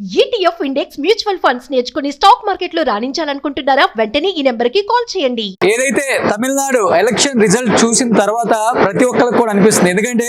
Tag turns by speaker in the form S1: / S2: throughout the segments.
S1: ETF index mutual funds నేర్చుకుని stock market లో రాణించాలనుకుంటున్నారా? వెంటనే ఈ నెంబర్ కి కాల్ చేయండి.
S2: ఏదైతే తమిళనాడు ఎలక్షన్ రిజల్ట్ చూసిన తర్వాత ప్రతి ఒక్కరికి కూడా అనిపిస్తుంది. ఎందుకంటే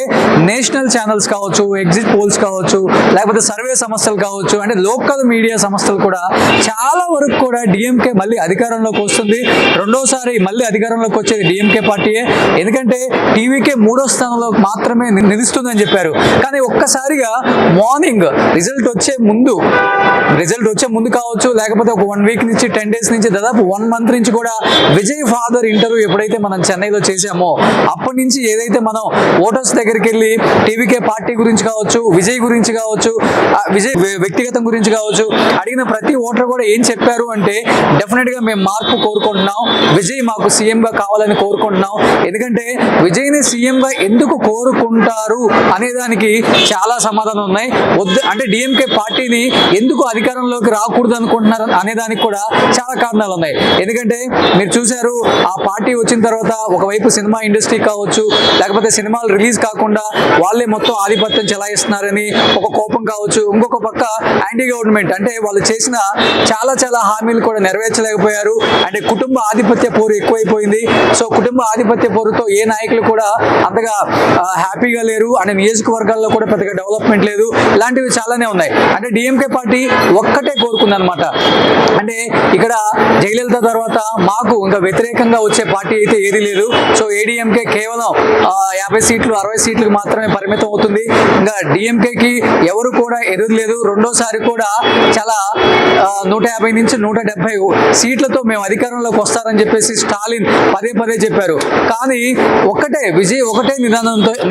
S2: నేషనల్ ఛానల్స్ కావచ్చు, ఎగ్జిట్ పోల్స్ కావచ్చు, లేకపోతే సర్వే సంస్థలు కావచ్చు, అంటే లోకల్ మీడియా సంస్థలు కూడా చాలా వరకు కూడా డిఎంకే మళ్ళీ అధికారంలోకి వస్తుంది. రెండోసారి మళ్ళీ అధికారంలోకి వచ్చేది డిఎంకే పార్టీయే. ఎందుకంటే టీవీకే 3వ స్థానంలో మాత్రమే నిలుస్తుందని చెప్పారు. కానీ ఒక్కసారిగా మార్నింగ్ రిజల్ట్ వచ్చే ముందు కావచ్చు, లేకపోతే ఒక 1 వీక్ నుంచి 10 డేస్ నుంచి దాదాపు 1 మంత్ నుంచి కూడా విజయ్ ఫాదర్ ఇంటర్వ్యూ ఎప్పుడైతే మనం చెన్నైలో చేసామో అప్పటి నుంచి ఏదైతే మనం ఓటర్స్ దగ్గరికి వెళ్ళి టీవీకే పార్టీ గురించి కావచ్చు, విజయ్ గురించి కావచ్చు, విజయ్ వ్యక్తిగతం గురించి కావచ్చు అడిగిన ప్రతి ఓటర్ కూడా ఏం చెప్పారు అంటే డెఫినెట్ గా మేము మార్పు కోరుకుంటున్నాం, విజయ్ మాకు సీఎం గా కావాలని కోరుకుంటున్నాం. ఎందుకంటే విజయ్ని సీఎం గా ఎందుకు కోరుకుంటారు అనే దానికి చాలా సమాధానం ఉన్నాయి. అంటే డిఎంకే పార్టీని ఎందుకు అధికారంలోకి రాకూడదు అనుకుంటున్నారు అనే దానికి కూడా చాలా కారణాలు ఉన్నాయి. ఎందుకంటే మీరు చూశారు, ఆ పార్టీ వచ్చిన తర్వాత ఒకవైపు సినిమా ఇండస్ట్రీ కావచ్చు, లేకపోతే సినిమాలు రిలీజ్ కాకుండా వాళ్ళే మొత్తం ఆధిపత్యం చెలాయిస్తున్నారని ఒక కోపం కావచ్చు, ఇంకొక పక్క యాంటీ గవర్నమెంట్ అంటే వాళ్ళు చేసిన చాలా హామీలు కూడా నెరవేర్చలేకపోయారు. అంటే కుటుంబ ఆధిపత్య పోరు ఎక్కువైపోయింది. సో కుటుంబ ఆధిపత్య పోరుతో ఏ నాయకులు కూడా అంతగా హ్యాపీగా లేరు. అంటే నియోజకవర్గాల్లో కూడా పెద్దగా డెవలప్మెంట్ లేదు. ఇలాంటివి చాలానే ఉన్నాయి. అంటే డిఎంకే పార్టీ ఒక్కటే కోరుకుంది అనమాట. అంటే ఇక్కడ జయలలిత తర్వాత మాకు ఇంకా వ్యతిరేకంగా వచ్చే పార్టీ అయితే ఏది లేదు. సో ఏడీఎంకే కేవలం 50 సీట్లు 60 సీట్లకు మాత్రమే పరిమితం అవుతుంది. ఇంకా డిఎంకేకి ఎవరు కూడా ఎదురులేదు. రెండోసారి కూడా చాలా 150 నుంచి 170 సీట్లతో మేము అధికారంలోకి వస్తారని చెప్పేసి స్టాలిన్ పదే చెప్పారు. కానీ విజయ్ ఒకటే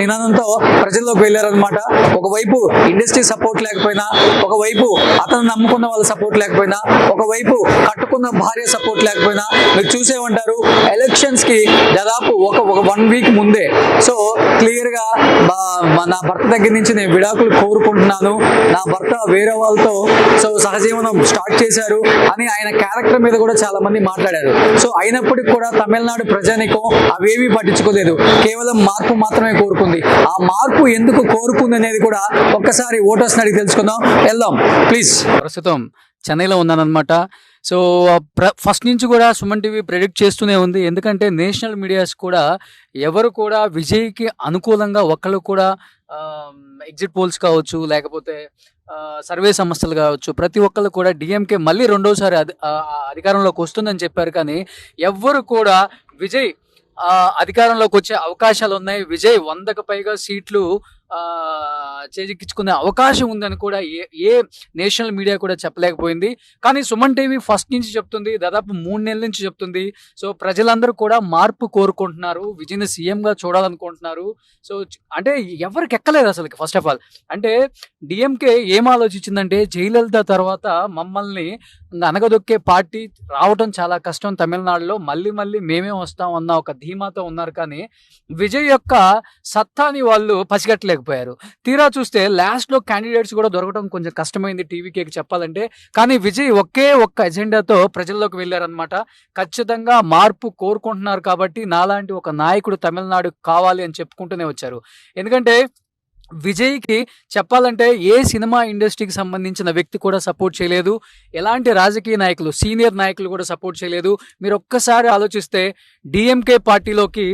S2: నినాదంతో ప్రజల్లోకి వెళ్ళారనమాట. ఒకవైపు ఇండస్ట్రీ సపోర్ట్ లేకపోయినా, ఒకవైపు అతను నమ్ముకున్న వాళ్ళ సపోర్ట్ లేకపోయినా, ఒకవైపు కట్టుకున్న భార్య సపోర్ట్ లేకపోయినా మీరు చూసే ఉంటారు. ఎలక్షన్స్ కి దాదాపు ఒక 1 వీక్ ముందే సో క్లియర్ గా నా భర్త దగ్గర నుంచి నేను విడాకులు కోరుకుంటున్నాను, నా భర్త వేరే వాళ్ళతో సో సహజీవనం స్టార్ట్ చేశారు అని ఆయన క్యారెక్టర్ మీద కూడా చాలా మంది మాట్లాడారు. సో అయినప్పటికీ కూడా తమిళనాడు ప్రజానికం అవేమీ పట్టించుకోలేదు. కేవలం మార్పు మాత్రమే కోరుకుంది. ఆ మార్పు ఎందుకు కోరుకుంది అనేది కూడా ఒక్కసారి ఓటర్స్ అడిగి తెలుసుకుందాం. వెళ్దాం ప్లీజ్.
S3: ప్రస్తుతం చెన్నైలో ఉన్నానన్నమాట. సో ఫస్ట్ నుంచి కూడా సుమన్ టీవీ ప్రెడిక్ట్ చేస్తూనే ఉంది. ఎందుకంటే నేషనల్ మీడియాస్ కూడా ఎవరు కూడా విజయ్కి అనుకూలంగా ఒక్కళ్ళు కూడా ఎగ్జిట్ పోల్స్ కావచ్చు, లేకపోతే సర్వే సంస్థలు కావచ్చు, ప్రతి ఒక్కళ్ళు కూడా డిఎంకే మళ్ళీ రెండోసారి అధికారంలోకి వస్తుందని చెప్పారు. కానీ ఎవ్వరు కూడా విజయ్ అధికారంలోకి వచ్చే అవకాశాలు ఉన్నాయి, విజయ్ 100కు పైగా సీట్లు చేజిక్కించుకునే అవకాశం ఉందని కూడా ఏ నేషనల్ మీడియా కూడా చెప్పలేకపోయింది. కానీ సుమన్ టీవీ ఫస్ట్ నుంచి చెప్తుంది, దాదాపు 3 నెలల నుంచి చెప్తుంది. సో ప్రజలందరూ కూడా మార్పు కోరుకుంటున్నారు, విజయ్ని సీఎంగా చూడాలనుకుంటున్నారు. సో అంటే ఎవరికి ఎక్కలేదు అసలు. ఫస్ట్ ఆఫ్ ఆల్ అంటే డిఎంకే ఏం ఆలోచించిందంటే జయలలిత తర్వాత మమ్మల్ని అనగదొక్కే పార్టీ రావడం చాలా కష్టం తమిళనాడులో, మళ్ళీ మేమే వస్తాం అన్న ఒక ధీమాతో ఉన్నారు. కానీ విజయ్ యొక్క సత్తాని వాళ్ళు పసిగట్టలేకపోయారు. తీరా చూస్తే లాస్ట్లో క్యాండిడేట్స్ కూడా దొరకడం కొంచెం కష్టమైంది టీవీకేకి చెప్పాలంటే. కానీ విజయ్ ఒకే ఒక్క ఎజెండాతో ప్రజల్లోకి వెళ్ళారనమాట. ఖచ్చితంగా మార్పు కోరుకుంటున్నారు కాబట్టి నాలాంటి ఒక నాయకుడు తమిళనాడు కావాలి అని చెప్పుకుంటూనే వచ్చారు. ఎందుకంటే విజయ్కి చెప్పాలంటే ఏ సినిమా ఇండస్ట్రీకి సంబంధించిన వ్యక్తి కూడా సపోర్ట్ చేయలేదు, ఎలాంటి రాజకీయ నాయకులు సీనియర్ నాయకులు కూడా సపోర్ట్ చేయలేదు. మీరు ఒక్కసారి ఆలోచిస్తే డిఎంకే పార్టీలోకి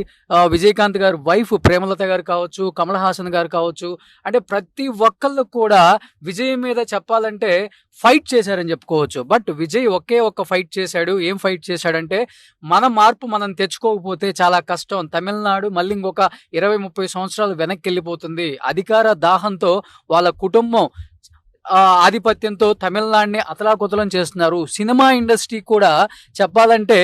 S3: విజయకాంత్ గారు వైఫ్ ప్రేమలత గారు కావచ్చు, కమల్ హాసన్ గారు కావచ్చు, అంటే ప్రతి ఒక్కళ్ళు కూడా విజయ్ మీద చెప్పాలంటే ఫైట్ చేశారని చెప్పుకోవచ్చు. బట్ విజయ్ ఒకే ఒక్క ఫైట్ చేశాడు. ఏం ఫైట్ చేశాడంటే మన మార్పు మనం తెచ్చుకోకపోతే చాలా కష్టం, తమిళనాడు మళ్ళీ ఇంకొక 20-30 సంవత్సరాలు వెనక్కి వెళ్ళిపోతుంది. అధికార దాహంతో వాళ్ళ కుటుంబం ఆధిపత్యంతో తమిళనాడుని అతలాకుతలం చేస్తున్నారు. సినిమా ఇండస్ట్రీ కూడా చెప్పాలంటే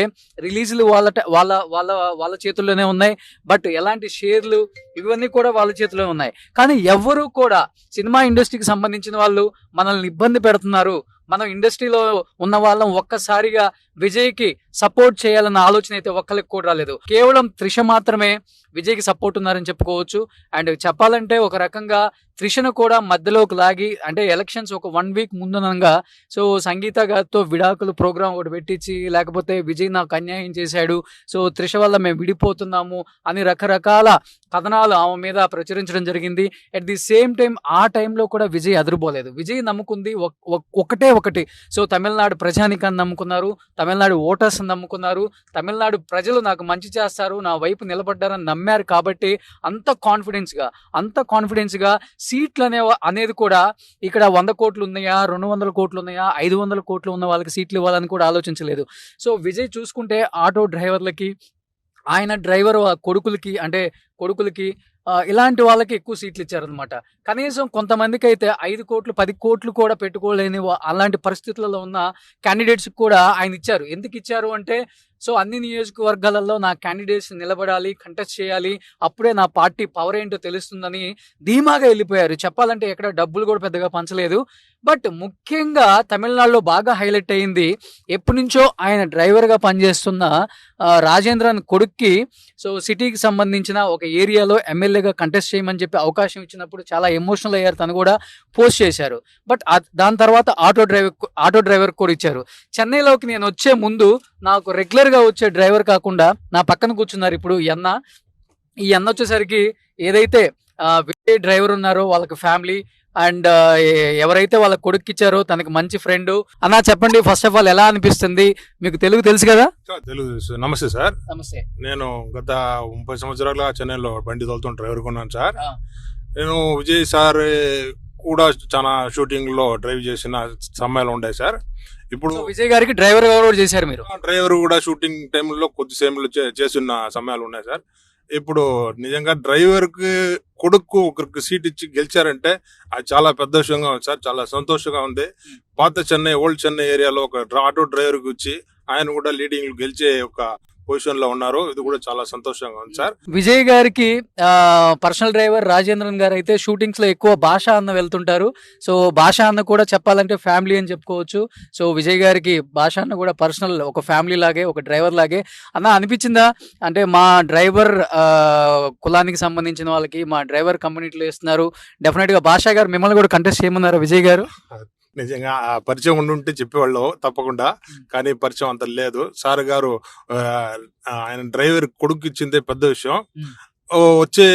S3: రిలీజులు వాళ్ళ చేతుల్లోనే ఉన్నాయి. బట్ ఎలాంటి షేర్లు ఇవన్నీ కూడా వాళ్ళ చేతిలో ఉన్నాయి. కానీ ఎవరు కూడా సినిమా ఇండస్ట్రీకి సంబంధించిన వాళ్ళు మనల్ని ఇబ్బంది పెడుతున్నారు, మనం ఇండస్ట్రీలో ఉన్న వాళ్ళం ఒక్కసారిగా విజయ్కి సపోర్ట్ చేయాలన్న ఆలోచన అయితే ఒక్కరికి కూడా రాలేదు. కేవలం త్రిష మాత్రమే విజయ్కి సపోర్ట్ ఉన్నారని చెప్పుకోవచ్చు. అండ్ చెప్పాలంటే ఒక రకంగా త్రిషను కూడా మధ్యలోకి లాగి అంటే ఎలక్షన్స్ ఒక 1 వీక్ ముందునంగా సో సంగీత గారితో విడాకులు ప్రోగ్రామ్ ఒకటి పెట్టించి లేకపోతే విజయ్ నాకు అన్యాయం చేశాడు సో త్రిష వల్ల మేము విడిపోతున్నాము అని రకరకాల కథనాలు ఆమె మీద ప్రచురించడం జరిగింది. అట్ ది సేమ్ టైం ఆ టైంలో కూడా విజయ్ అదిరిపోలేదు. విజయ్ నమ్ముకుంది ఒకటి సో తమిళనాడు ప్రజానికాన్ని నమ్ముకున్నారు, తమిళనాడు ఓటర్స్ నమ్ముకున్నారు, తమిళనాడు ప్రజలు నాకు మంచి చేస్తారు, నా వైపు నిలబడ్డారని నమ్మారు. కాబట్టి అంత కాన్ఫిడెన్స్ గా సీట్లు అనేది కూడా ఇక్కడ 100 కోట్లు ఉన్నాయా, 200 కోట్లు ఉన్నాయా, 500 కోట్లు ఉన్న వాళ్ళకి సీట్లు ఇవ్వాలని కూడా ఆలోచించలేదు. సో విజయ్ చూసుకుంటే ఆటో డ్రైవర్లకి, ఆయన డ్రైవర్ కొడుకులకి ఇలాంటి వాళ్ళకి ఎక్కువ సీట్లు ఇచ్చారనమాట. కనీసం కొంతమందికి అయితే 5 కోట్లు 10 కోట్లు కూడా పెట్టుకోలేని అలాంటి పరిస్థితులలో ఉన్న క్యాండిడేట్స్ కూడా ఆయన ఇచ్చారు. ఎందుకు ఇచ్చారు అంటే సో అన్ని నియోజకవర్గాలలో నా క్యాండిడేట్స్ నిలబడాలి, కంటెస్ట్ చేయాలి, అప్పుడే నా పార్టీ పవర్ ఏంటో తెలుస్తుందని ధీమాగా వెళ్ళిపోయారు. చెప్పాలంటే ఎక్కడ డబ్బులు కూడా పెద్దగా పంచలేదు. బట్ ముఖ్యంగా తమిళనాడులో బాగా హైలైట్ అయింది, ఎప్పటి నుంచో ఆయన డ్రైవర్గా పనిచేస్తున్న రాజేంద్రన్ కొడుక్కి సో సిటీకి సంబంధించిన ఒక ఏరియాలో ఎమ్మెల్యేగా కంటెస్ట్ చేయమని చెప్పి అవకాశం ఇచ్చినప్పుడు చాలా ఎమోషనల్ అయ్యారు, తను కూడా పోస్ట్ చేశారు. బట్ దాని తర్వాత ఆటో డ్రైవర్ కూడా ఇచ్చారు. చెన్నైలోకి నేను వచ్చే ముందు నాకు రెగ్యులర్గా వచ్చే డ్రైవర్ కాకుండా నా పక్కన కూర్చున్నారు ఇప్పుడు ఈ అన్న వచ్చేసరికి ఏదైతే వేరే డ్రైవర్ ఉన్నారో వాళ్ళకి ఫ్యామిలీ అండ్ ఎవరైతే వాళ్ళ కొడుకు ఇచ్చారో తనకి మంచి ఫ్రెండ్. అన్నా చెప్పండి, ఫస్ట్ ఆఫ్ ఆల్ ఎలా అనిపిస్తుంది? మీకు తెలుగు తెలుసు కదా?
S4: తెలుగు. నమస్తే సార్.
S3: నమస్తే.
S4: నేను గత 30 సంవత్సరాలుగా చెన్నైలో బండి తోలుతున్న డ్రైవర్ కొన్నాను సార్. నేను విజయ్ సార్ కూడా చాలా షూటింగ్ లో డ్రైవ్ చేసిన సమయాలు ఉన్నాయి సార్. ఇప్పుడు
S3: విజయ్ గారికి డ్రైవర్ కూడా చేశారు మీరు?
S4: డ్రైవర్ కూడా షూటింగ్ టైంలో కొద్దిసేపు చేసిన సమయాలు ఉన్నాయి సార్. ఇప్పుడు నిజంగా డ్రైవర్ కి కొడుకు ఒకరికి సీట్ ఇచ్చి గెలిచారంటే అది చాలా పెద్ద విషయంగా ఉంది సార్. చాలా సంతోషంగా ఉంది. పాత చెన్నై, ఓల్డ్ చెన్నై ఏరియాలో ఒక ఆటో డ్రైవర్ కి వచ్చి ఆయన కూడా లీడింగ్ గెలిచే ఒక పొజిషన్ లో ఉన్నారు. ఇది కూడా చాలా సంతోషంగా ఉంది సార్.
S3: విజయ్ గారికి పర్సనల్ డ్రైవర్ రాజేంద్రన్ గారు అయితే షూటింగ్స్ లో ఎక్కువ భాష అన్న వెళ్తుంటారు. సో భాష అన్న కూడా చెప్పాలంటే ఫ్యామిలీ అని చెప్పుకోవచ్చు. సో విజయ్ గారికి భాష అన్న కూడా పర్సనల్ ఒక ఫ్యామిలీ లాగే, ఒక డ్రైవర్ లాగే. అన్న అనిపించిందా అంటే మా డ్రైవర్ కులానికి సంబంధించిన వాళ్ళకి మా డ్రైవర్ కమ్యూనిటీలో ఇస్తున్నారు, డెఫినెట్ గా భాష గారు మిమ్మల్ని కూడా కంటెస్ట్ చేయమన్నారు విజయ్ గారు?
S4: నిజంగా ఆ పరిచయం ఉండుంటే చెప్పేవాళ్ళు తప్పకుండా, కానీ పరిచయం అంత లేదు. సార్ గారు ఆయన డ్రైవర్ కొడుకు ఇచ్చిందే పెద్ద విషయం. వచ్చే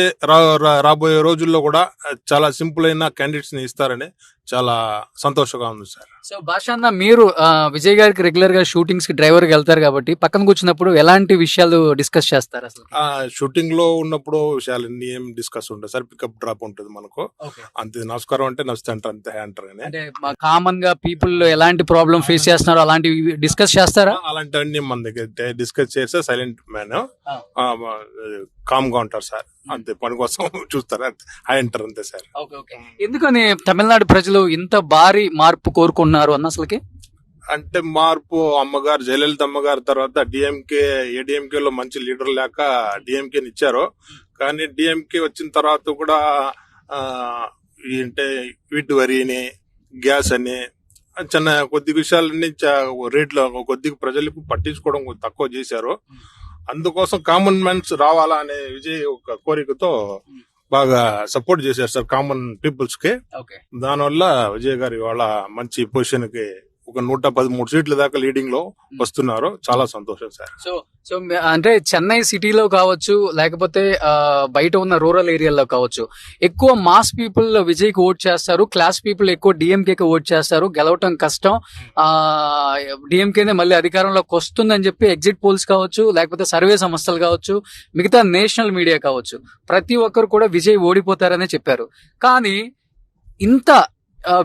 S4: రాబోయే రోజుల్లో కూడా చాలా సింపుల్ అయిన క్యాండిడేట్స్ ని ఇస్తారని చాలా సంతోషంగా ఉంది సార్.
S3: సో భాష అన్న, మీరు విజయ్ గారికి రెగ్యులర్ గా షూటింగ్స్ కి డ్రైవర్ గా వెళ్తారు కాబట్టి పక్కన కూర్చున్నప్పుడు ఎలాంటి విషయాలు డిస్కస్ చేస్తారు? అసలు
S4: షూటింగ్ లో ఉన్నప్పుడు విషయాలన్నీ ఏం డిస్కస్ ఉంటుంది సార్. పికప్ డ్రాప్ ఉంటుంది మనకు. అంతే, నమస్కారం అంటే నమస్తే అంటారు, అంతే అంటారు.
S3: అంటే కామన్ గా పీపుల్ ఎలాంటి ప్రాబ్లమ్ ఫేస్ చేస్తున్నారో అలాంటివి డిస్కస్ చేస్తారా?
S4: అలాంటివన్నీ మన దగ్గర డిస్కస్ చేస్తే సైలెంట్ మ్యాన్ కామ్ గా ఉంటారు సార్. అంతే, పని కోసం చూస్తారు, హాయ్ అంటారు, అంతే సార్.
S3: ఎందుకని తమిళనాడు ప్రజలు ఇంత భారీ మార్పు కోరుకున్నారు అన్న అసలుకి?
S4: అంటే మార్పు, అమ్మగారు జయలలిత అమ్మగారి తర్వాత ఏడీఎంకే లో మంచి లీడర్ లేక డిఎంకే ఇచ్చారు. కానీ డిఎంకే వచ్చిన తర్వాత కూడా అంటే వీటి వరిని, గ్యాస్ అని చిన్న కొద్ది విషయాలన్నీ రేట్లు కొద్దిగా ప్రజలకు పట్టించుకోవడం తక్కువ చేశారు. అందుకోసం కామన్ మ్యాన్స్ రావాలా అనే విజయ్ ఒక కోరికతో బాగా సపోర్ట్ చేశారు సార్ కామన్ పీపుల్స్ కి. దానివల్ల విజయ్ గారు ఇవాళ మంచి పొజిషన్ కి ఒక 113 సీట్ల దాకా లీడింగ్ లో వస్తున్నారు. చాలా సంతోషం సార్.
S3: సో అంటే చెన్నై సిటీలో కావచ్చు, లేకపోతే బయట ఉన్న రూరల్ ఏరియాలో కావచ్చు, ఎక్కువ మాస్ పీపుల్ విజయ్ కి ఓట్ చేస్తారు, క్లాస్ పీపుల్ ఎక్కువ డిఎంకేకి ఓట్ చేస్తారు. గెలవటం కష్టం, డిఎంకేనే మళ్ళీ అధికారంలోకి వస్తుందని చెప్పి ఎగ్జిట్ పోల్స్ కావచ్చు, లేకపోతే సర్వే సంస్థలు కావచ్చు, మిగతా నేషనల్ మీడియా కావచ్చు, ప్రతి ఒక్కరు కూడా విజయ్ ఓడిపోతారనే చెప్పారు. కానీ ఇంత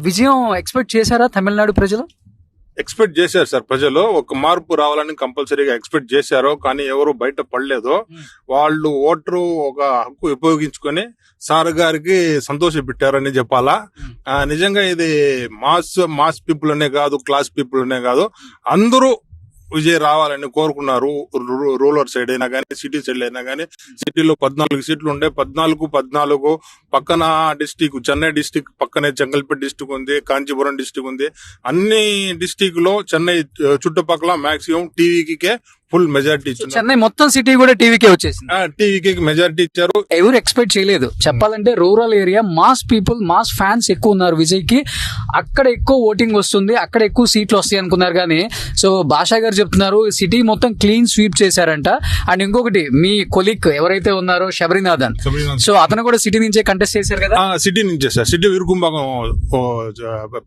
S3: విజయం ఎక్స్పెక్ట్ చేశారా తమిళనాడు ప్రజలు?
S4: ఎక్స్పెక్ట్ చేశారు సార్. ప్రజలు ఒక మార్పు రావాలని కంపల్సరీగా ఎక్స్పెక్ట్ చేశారు. కానీ ఎవరు బయట పడలేదు. వాళ్ళు ఓటరు ఒక హక్కు ఉపయోగించుకొని సార్ గారికి సంతోష పెట్టారని చెప్పాలా. నిజంగా ఇది మాస్ పీపుల్ అనే కాదు, క్లాస్ పీపుల్ అనే కాదు, అందరూ విజయ్ రావాలని కోరుకున్నారు. రూరల్ సైడ్ అయినా కానీ, సిటీ సైడ్ అయినా కానీ. సిటీలో 14 సీట్లు ఉండే 14 పక్కన డిస్టిక్, చెన్నై డిస్టిక్ పక్కనే చెంగల్పేట డిస్టిక్ ఉంది, కాంచీపురం డిస్టిక్ ఉంది. అన్ని డిస్టిక్ లో చెన్నై చుట్టుపక్కల మాక్సిమం టీవీకే ఫుల్ మెజారిటీ ఇచ్చున్నారు.
S3: చెన్నై మొత్తం సిటీ కూడా టీవీకే వచ్చేసింది.
S4: టీవీకి మెజారిటీ ఇచ్చారు.
S3: ఎవరు ఎక్స్పెక్ట్ చేయలేదు చెప్పాలంటే. Rural area mass people, mass fans ఎక్కువ ఉన్నారు విజయ్ కి. అక్కడ ఎక్కువ ఓటింగ్ వస్తుంది, అక్కడ ఎక్కువ సీట్లు వస్తాయి అనుకున్నారు. కానీ సో భాషా గారు చెప్తున్నారు సిటీ మొత్తం క్లీన్ స్వీప్ చేశారంట. అండ్ ఇంకొకటి మీ కొలీగ్ ఎవరైతే ఉన్నారో శబరినాథన్, సో అతను కూడా సిటీ నుంచే కంటెస్ట్ చేశారు కదా.
S4: సిటీ నుంచే సార్, సిటీ వీరుకుంభాగం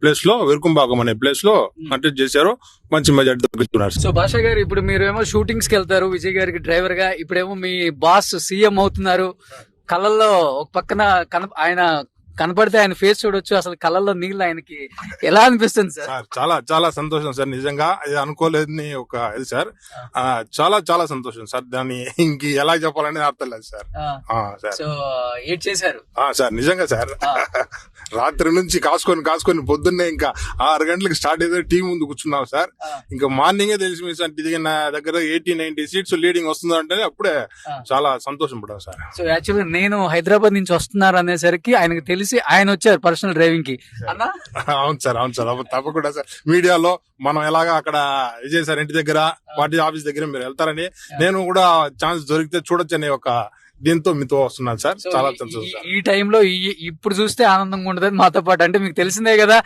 S4: ప్లేస్ లో, వీరుకుంభాగం అనే ప్లేస్ లో కంటెస్ట్ చేశారు. మంచి మెజారిటీ దొరుకుతున్నారు.
S3: సో భాషా గారు ఇప్పుడు మీరేమో షూటింగ్స్ కి వెళ్తారు విజయ్ గారికి డ్రైవర్ గా, ఇప్పుడేమో మీ బాస్ సీఎం అవుతున్నారు. కళ్ళల్లో ఒక పక్కన ఆయన కనపడితే ఆయన ఫేస్ చూడొచ్చు, అసలు కళ్ళల్లో నీళ్ళు ఆయనకి ఎలా అనిపిస్తుంది సార్?
S4: చాలా చాలా సంతోషం సార్, నిజంగా ఇది అనుకోలేదని ఒక ఇది సార్. చాలా చాలా సంతోషం సార్, దాన్ని ఇంక ఎలా చెప్పాలని అర్థం లేదు సార్.
S3: సో ఏం చేశారు
S4: సార్? నిజంగా సార్, రాత్రి నుంచి కాసుకొని పొద్దున్నే ఇంకా 6 గంటలకు స్టార్ట్ అయితే టీం ముందు కూర్చున్నాం సార్. ఇంకా మార్నింగే తెలిసి సార్ నా దగ్గర 80-90 సీట్స్ లీడింగ్ వస్తుందంటే అప్పుడే చాలా సంతోషం పడ్డాం సార్.
S3: సో యాక్చువల్లీ నేను హైదరాబాద్ నుంచి వస్తున్నారు అనేసరికి ఆయనకు తెలిసి ఆయన వచ్చారు పర్సనల్ డ్రైవింగ్ కి అన్నా.
S4: అవును సార్, అవును సార్, తప్పకుండా సార్. మీడియాలో మనం ఎలాగా అక్కడ విజయ్ సార్ ఇంటి దగ్గర, పార్టీ ఆఫీస్ దగ్గర మీరు వెళ్తారని, నేను కూడా ఛాన్స్ దొరికితే చూడొచ్చనే ఒక దీంతో మీతో వస్తున్నాను సార్. చాలా సంతోషం.
S3: ఈ టైంలో ఇప్పుడు చూస్తే ఆనందంగా ఉంటుంది మాతో పాటు. అంటే మీకు తెలిసిందే కదా,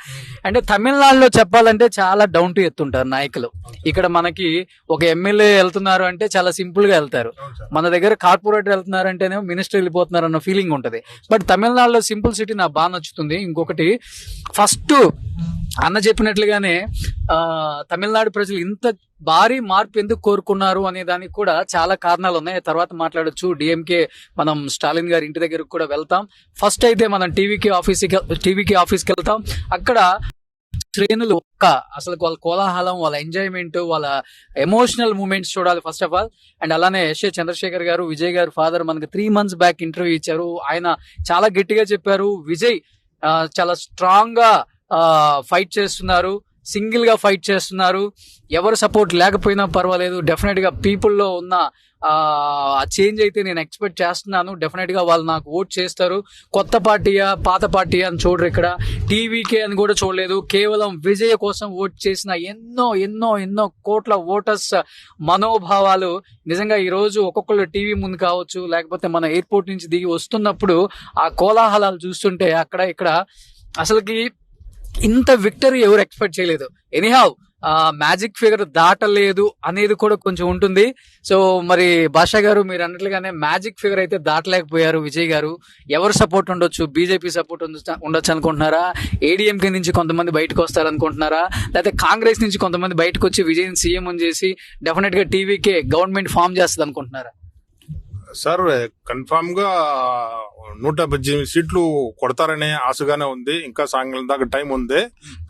S3: అంటే తమిళనాడులో చెప్పాలంటే చాలా డౌన్ టు ఎర్త్ ఉంటారు నాయకులు. ఇక్కడ మనకి ఒక ఎమ్మెల్యే వెళ్తున్నారు అంటే చాలా సింపుల్ గా వెళ్తారు. మన దగ్గర కార్పొరేటర్ వెళ్తున్నారు అంటేనే మినిస్టర్ వెళ్ళిపోతున్నారు అన్న ఫీలింగ్ ఉంటది. బట్ తమిళనాడులో సింపుల్ సిటీ నాకు బాగా నచ్చుతుంది. ఇంకొకటి ఫస్ట్ అన్న చెప్పినట్లుగానే తమిళనాడు ప్రజలు ఇంత భారీ మార్పు ఎందుకు కోరుకున్నారు అనే దానికి కూడా చాలా కారణాలు ఉన్నాయి. తర్వాత మాట్లాడొచ్చు. డిఎంకే మనం స్టాలిన్ గారి ఇంటి దగ్గరకు కూడా వెళ్తాం. ఫస్ట్ అయితే మనం టీవీకే ఆఫీస్కి వెళ్తాం. అక్కడ శ్రేణులు అసలు వాళ్ళ కోలాహలం, వాళ్ళ ఎంజాయ్మెంట్, వాళ్ళ ఎమోషనల్ మూమెంట్స్ చూడాలి ఫస్ట్ ఆఫ్ ఆల్. అండ్ అలానే ఎస్ఏ చంద్రశేఖర్ గారు, విజయ్ గారు ఫాదర్, మనకి 3 months బ్యాక్ ఇంటర్వ్యూ ఇచ్చారు. ఆయన చాలా గట్టిగా చెప్పారు విజయ్ చాలా స్ట్రాంగ్ గా ఫైట్ చేస్తున్నారు, సింగిల్ గా ఫైట్ చేస్తున్నారు. ఎవరు సపోర్ట్ లేకపోయినా పర్వాలేదు, డెఫినెట్ గా పీపుల్లో ఉన్న ఆ చేంజ్ అయితే నేను ఎక్స్పెక్ట్ చేస్తున్నాను. డెఫినెట్ గా వాళ్ళు నాకు ఓట్ చేస్తారు. కొత్త పార్టీయా పాత పార్టీయా అని చూడరు, ఇక్కడ టీవీకే అని కూడా చూడలేదు. కేవలం విజయ్ కోసం ఓట్ చేసిన ఎన్నో ఎన్నో ఎన్నో కోట్ల ఓటర్స్ మనోభావాలు నిజంగా ఈ రోజు ఒక్కొక్కళ్ళు టీవీ ముందు కావచ్చు, లేకపోతే మన ఎయిర్పోర్ట్ నుంచి దిగి వస్తున్నప్పుడు ఆ కోలాహలాలు చూస్తుంటే అక్కడ ఇక్కడ అసలుకి ఇంత విక్టరీ ఎవరు ఎక్స్పెక్ట్ చేయలేదు. ఎనీహౌ మ్యాజిక్ ఫిగర్ దాటలేదు అనేది కూడా కొంచెం ఉంటుంది. సో మరి భాషా గారు మీరు అన్నట్లుగానే మ్యాజిక్ ఫిగర్ అయితే దాటలేకపోయారు విజయ్ గారు. ఎవరు సపోర్ట్ ఉండొచ్చు? బీజేపీ సపోర్ట్ ఉండొచ్చు అనుకుంటున్నారా? ఏడీఎంకే నుంచి కొంతమంది బయటకు వస్తారనుకుంటున్నారా? లేకపోతే కాంగ్రెస్ నుంచి కొంతమంది బయటకు వచ్చి విజయ్ సీఎం అని చేసి డెఫినెట్ గా టీవీకే గవర్నమెంట్ ఫామ్ చేస్తుంది అనుకుంటున్నారా?
S4: సార్ కన్ఫామ్ గా 118 సీట్లు కొడతారనే ఆశగానే ఉంది. ఇంకా సాయంత్రం దాకా టైం ఉంది,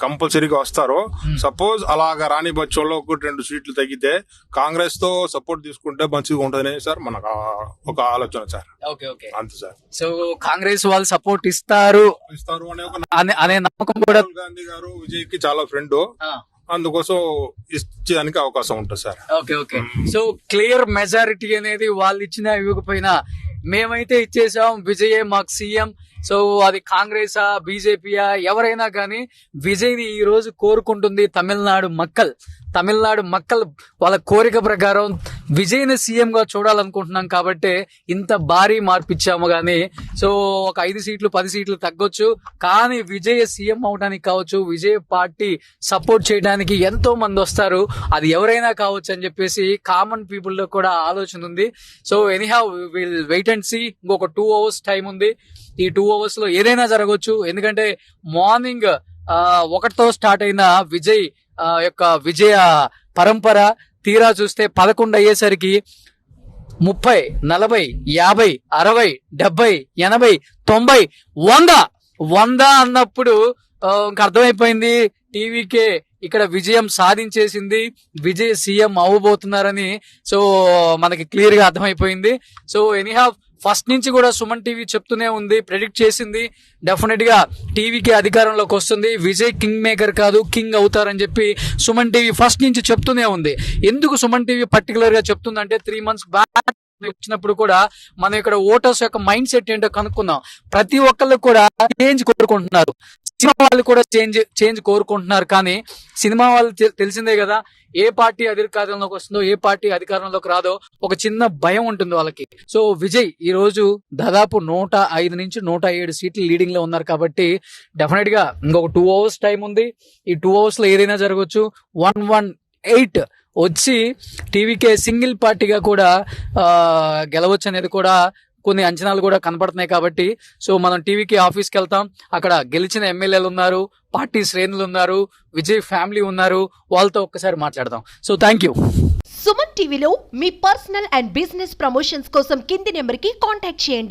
S4: కంపల్సరీగా వస్తారు. సపోజ్ అలాగా రాని పక్షంలో 1-2 సీట్లు తగ్గితే కాంగ్రెస్ తో సపోర్ట్ తీసుకుంటే మంచిగా ఉంటుందని సార్ మనకు ఒక ఆలోచన సార్. అంతే సార్.
S3: సో కాంగ్రెస్ వాళ్ళు సపోర్ట్ ఇస్తారు అనే నమ్మకం కూడా.
S4: గాంధీ గారు విజయ్ కి చాలా ఫ్రెండ్, అందుకోసం ఇచ్చేదానికి అవకాశం ఉంటుంది sir.
S3: Okay. So clear majority అనేది వాళ్ళు ఇచ్చినా ఇవ్వకపోయినా మేమైతే ఇచ్చేసాం, విజయే మాకు సీఎం. సో అది కాంగ్రెసా బీజేపీయా ఎవరైనా కానీ విజయ్ని ఈ రోజు కోరుకుంటుంది తమిళనాడు మక్కల్ వాళ్ళ కోరిక ప్రకారం విజయ్ని సీఎం గా చూడాలనుకుంటున్నాం. కాబట్టి ఇంత భారీ మార్పు ఇచ్చాము. కానీ సో ఒక 5 సీట్లు 10 సీట్లు తగ్గొచ్చు, కానీ విజయ్ సీఎం అవడానికి కావచ్చు, విజయ్ పార్టీ సపోర్ట్ చేయడానికి ఎంతో మంది వస్తారు, అది ఎవరైనా కావచ్చు అని చెప్పేసి కామన్ పీపుల్ లో కూడా ఆలోచన ఉంది. So anyhow will wait and see. ఇంకొక 2 hours టైం ఉంది. ఈ 2 hours లో ఏదైనా జరగవచ్చు. ఎందుకంటే మార్నింగ్ 1తో స్టార్ట్ అయిన విజయ్ యొక్క విజయ పరంపర తీరా చూస్తే 11 అయ్యేసరికి 30, 40, 50, 60, 70, 80, 90, 100 అన్నప్పుడు ఇంకా అర్థమైపోయింది టీవీకే ఇక్కడ విజయం సాధించేసింది, విజయ్ సీఎం అవ్వబోతున్నారని. సో మనకి క్లియర్ గా అర్థమైపోయింది. సో ఎనీహౌ ఫస్ట్ నుంచి కూడా సుమన్ టీవీ చెప్తూనే ఉంది, ప్రెడిక్ట్ చేసింది డెఫినెట్ గా టీవీకి అధికారంలోకి వస్తుంది, విజయ్ కింగ్ మేకర్ కాదు కింగ్ అవుతారని చెప్పి సుమన్ టీవీ ఫస్ట్ నుంచి చెప్తూనే ఉంది. ఎందుకు సుమన్ టీవీ పర్టికులర్ గా చెప్తుందంటే 3 months బ్యాక్ వచ్చినప్పుడు కూడా మనం ఇక్కడ ఓటర్స్ యొక్క మైండ్ సెట్ ఏంటో కనుక్కుందాం. ప్రతి ఒక్కళ్ళు కూడా చేంజ్ కోరుకుంటున్నారు. సినిమా వాళ్ళు కూడా చేంజ్ కోరుకుంటున్నారు. కానీ సినిమా వాళ్ళు తెలిసిందే కదా, ఏ పార్టీ అధికారంలోకి వస్తుందో ఏ పార్టీ అధికారంలోకి రాదో ఒక చిన్న భయం ఉంటుంది వాళ్ళకి. సో విజయ్ ఈ రోజు దాదాపు 105 నుంచి 107 సీట్లు లీడింగ్ లో ఉన్నారు కాబట్టి డెఫినెట్ గా ఇంకొక 2 hours టైం ఉంది. ఈ 2 hours లో ఏదైనా జరగవచ్చు. 118 వచ్చి టీవీకే సింగిల్ పార్టీగా కూడా గెలవచ్చు అనేది కూడా కొన్ని అంచనాలు కూడా కనపడుతున్నాయి. కాబట్టి సో మనం టీవీకి ఆఫీస్కి వెళ్తాం, అక్కడ గెలిచిన ఎమ్మెల్యేలు ఉన్నారు, పార్టీ శ్రేణులు ఉన్నారు, విజయ్ ఫ్యామిలీ ఉన్నారు, వాళ్ళతో ఒక్కసారి మాట్లాడదాం. So thank you.
S1: సుమన్ టీవీలో మీ పర్సనల్ అండ్ బిజినెస్ ప్రమోషన్స్ కోసం కింది నెంబర్కి కాంటాక్ట్ చేయండి.